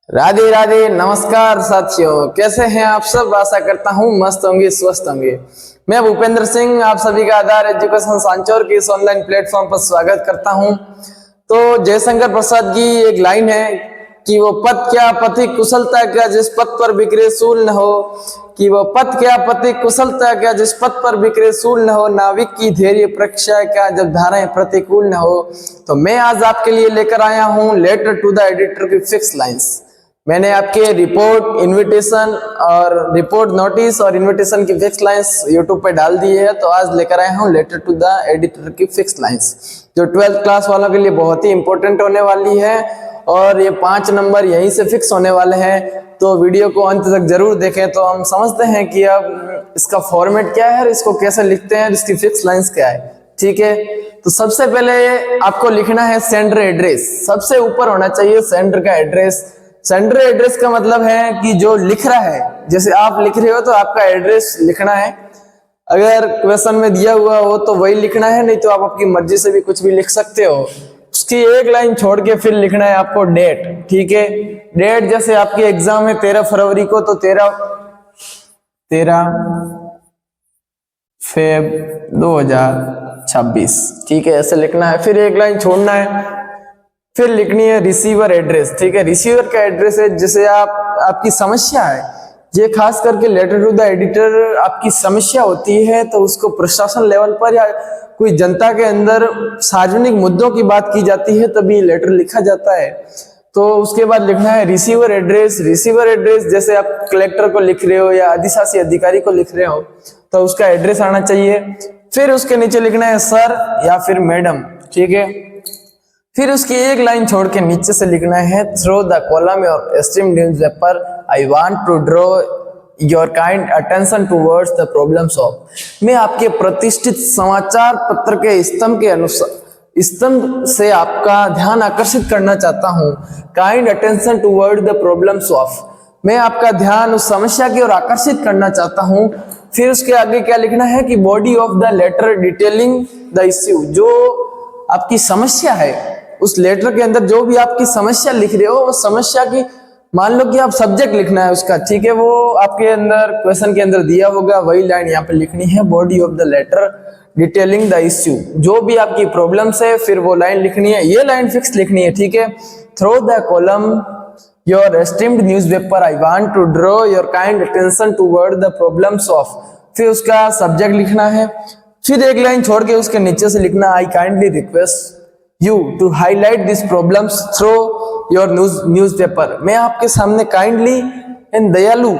राधे राधे, नमस्कार साथियों, कैसे हैं आप सब। आशा करता हूं मस्त होंगे, स्वस्थ होंगे। मैं भूपेंद्र सिंह आप सभी का आधार एजुकेशन सांचौर के इस ऑनलाइन प्लेटफॉर्म पर स्वागत करता हूं। तो जयशंकर प्रसाद की एक लाइन है कि वो पथ क्या पथि कुशलता क्या जिस पथ पर बिखरे सूल न हो, कि वो पथ क्या पथि कुशलता क्या जिस पथ पर बिखरे सूल न हो, नाविक की धैर्य परीक्षा क्या जब धाराएं प्रतिकूल न हो। तो मैं आज आपके लिए लेकर आया हूं लेटर टू द एडिटर की फिक्स लाइंस। मैंने आपके रिपोर्ट, इनविटेशन और रिपोर्ट नोटिस और इनविटेशन की फिक्स लाइंस यूट्यूब पे डाल दी है। तो आज लेकर आया हूँ लेटर टू द एडिटर की फिक्स लाइंस, जो 12th क्लास वालों के लिए बहुत ही इंपॉर्टेंट होने वाली है और ये 5 नंबर यहीं से फिक्स होने वाले हैं। तो वीडियो को अंत तक जरूर देखें तो हम समझते हैं कि अब इसका फॉर्मेट क्या है और इसको कैसे लिखते हैं, इसकी फिक्स लाइंस क्या है। ठीक है, तो सबसे पहले आपको लिखना है सेंडर एड्रेस। सबसे ऊपर होना चाहिए सेंडर का एड्रेस। सेंडर एड्रेस का मतलब है कि जो लिख रहा है, जैसे आप लिख रहे हो तो आपका एड्रेस लिखना है। अगर क्वेश्चन में दिया हुआ हो तो वही लिखना है, नहीं तो आप अपनी मर्जी से भी कुछ भी लिख सकते हो। उसकी एक लाइन छोड़ के फिर लिखना है आपको डेट। ठीक है, डेट जैसे आपकी एग्जाम है 13 फरवरी को, तो 13 फेब 2026। ठीक है, ऐसे लिखना है। फिर एक लाइन छोड़ना है, फिर लिखनी है रिसीवर एड्रेस। ठीक है, रिसीवर का एड्रेस है जैसे आपकी समस्या है, ये खास करके लेटर टू द एडिटर आपकी समस्या होती है तो उसको प्रशासन लेवल पर या कोई जनता के अंदर सार्वजनिक मुद्दों की बात की जाती है तभी लेटर लिखा जाता है। तो उसके बाद लिखना है रिसीवर एड्रेस। रिसीवर एड्रेस जैसे आप कलेक्टर को लिख रहे हो या अधिशासी अधिकारी को लिख रहे हो तो उसका एड्रेस आना चाहिए। फिर उसके नीचे लिखना है सर या फिर मैडम। ठीक है, फिर उसकी एक लाइन छोड़ के नीचे से लिखना है through the column of esteemed newspaper I want to draw your kind attention towards the problems of. मैं आपके प्रतिष्ठित समाचार पत्र के स्तंभ के अनुसार स्तंभ से आपका ध्यान आकर्षित करना चाहता हूँ। Kind attention toward the problems of, मैं आपका ध्यान उस समस्या की ओर आकर्षित करना चाहता हूँ। फिर उसके आगे क्या लिखना है कि body of the letter detailing the issue, जो आपकी समस्या है उस लेटर के अंदर जो भी आपकी समस्या लिख रहे हो वो समस्या की, मान लो कि आप सब्जेक्ट लिखना है उसका। ठीक है, वो आपके अंदर क्वेश्चन के अंदर दिया होगा, वही लाइन यहाँ पे लिखनी है, body of the letter detailing the issue, जो भी आपकी प्रॉब्लम्स है फिर वो लाइन लिखनी है। ये लाइन फिक्स लिखनी है। ठीक है, through the column your esteemed newspaper I want to draw your kind attention toward the problems of, फिर उसका सब्जेक्ट लिखना है। फिर एक लाइन छोड़ के उसके नीचे से लिखना I kindly request you to highlight this problems through your newspaper. मैं आपके सामने काइंडली एंड दयालु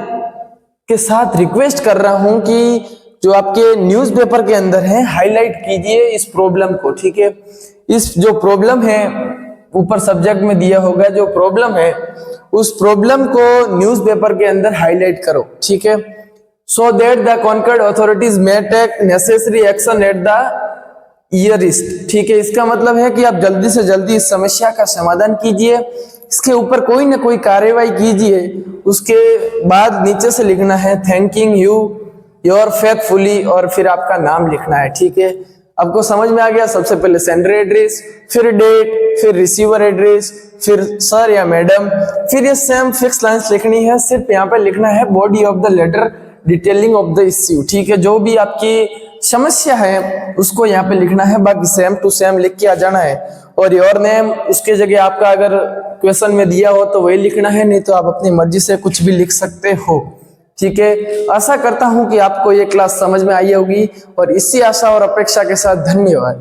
के साथ रिक्वेस्ट कर रहा हूं कि जो आपके न्यूज़पेपर के अंदर है हाईलाइट कीजिए इस प्रॉब्लम को। ठीक है, इस जो प्रॉब्लम है ऊपर सब्जेक्ट में दिया होगा, जो प्रॉब्लम है उस प्रॉब्लम को न्यूज़पेपर के अंदर हाईलाइट करो। ठीक है, so that the concerned authorities may take necessary action at the earliest. ठीक है, इसका मतलब है कि आप जल्दी से जल्दी इस समस्या का समाधान कीजिए, इसके ऊपर कोई ना कोई कार्रवाई कीजिए। उसके बाद नीचे से लिखना है थैंकिंग यू योर फेथफुली और फिर आपका नाम लिखना है। ठीक है, आपको समझ में आ गया। सबसे पहले सेंडर एड्रेस, फिर डेट, फिर रिसीवर एड्रेस, फिर सर या मैडम, फिर ये सेम फिक्स लाइंस लिखनी है। सिर्फ यहाँ पे लिखना है body of the letter detailing of the issue. ठीक है, जो भी आपकी समस्या है उसको यहाँ पे लिखना है, बाकी सेम टू सेम लिख के आ जाना है। और योर नेम उसके जगह आपका अगर क्वेश्चन में दिया हो तो वही लिखना है, नहीं तो आप अपनी मर्जी से कुछ भी लिख सकते हो। ठीक है, आशा करता हूं कि आपको ये क्लास समझ में आई होगी और इसी आशा और अपेक्षा के साथ धन्यवाद।